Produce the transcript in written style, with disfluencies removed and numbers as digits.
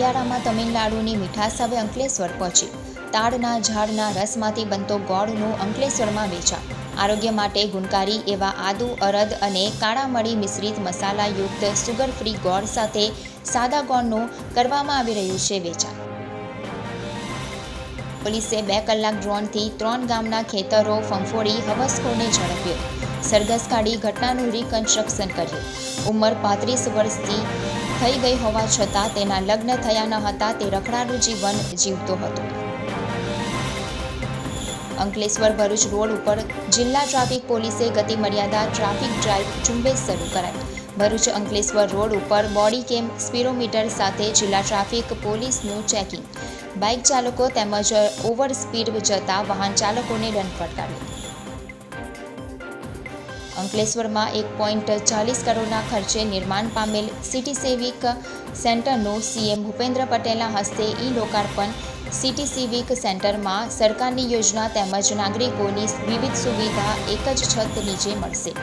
શિયાળામાં તમિલનાડુની મીઠાશ હવે અંકલેશ્વર પહોંચી. તાડના ઝાડના રસમાંથી બનતો ગોળનું અંકલેશ્વરમાં વેચાણ. આરોગ્ય માટે ગુણકારી એવા આદુ, અરદ અને કાળા મરી મિશ્રિત મસાલાયુક્ત સુગર ફ્રી ગોળ સાથે સાદા ગોળનું કરવામાં આવી રહ્યું છે વેચાણ. પોલીસે 2 કલાક ડ્રોનથી 3 ગામના ખેતરો ફંફોડી હવસખોરને ઝડપ્યો. સરઘસ કાઢી ઘટનાનું રિકન્સ્ટ્રક્શન કર્યું. ઉંમર 35 વર્ષથી થઈ ગઈ હોવા છતાં તેના લગ્ન થયા ન હતા. તે રખડાનું જીવન જીવતો હતો. અંકલેશ્વર ભરૂચ રોડ ઉપર જિલ્લા ટ્રાફિક પોલીસે ગતિ મર્યાદા ટ્રાફિક ડ્રાઈવ ઝુંબેશ શરૂ કરાઈ. ભરૂચ અંકલેશ્વર રોડ ઉપર બોડી કેમ સ્પીડોમીટર સાથે જિલ્લા ટ્રાફિક પોલીસનું ચેકિંગ. બાઇક ચાલકો તેમજ ઓવર સ્પીડ જતા વાહન ચાલકોને દંડ ફટકાર્યો. અંકલેશ્વરમાં 1.40 કરોડના ખર્ચે નિર્માણ પામેલ સિટી સિવિક સેન્ટરનું સીએમ ભૂપેન્દ્ર પટેલના હસ્તે લોકાર્પણ. સિટી સિવિક સેન્ટરમાં સરકારની યોજના તેમજ નાગરિકોની વિવિધ સુવિધા એક જ છત નીચે મળશે.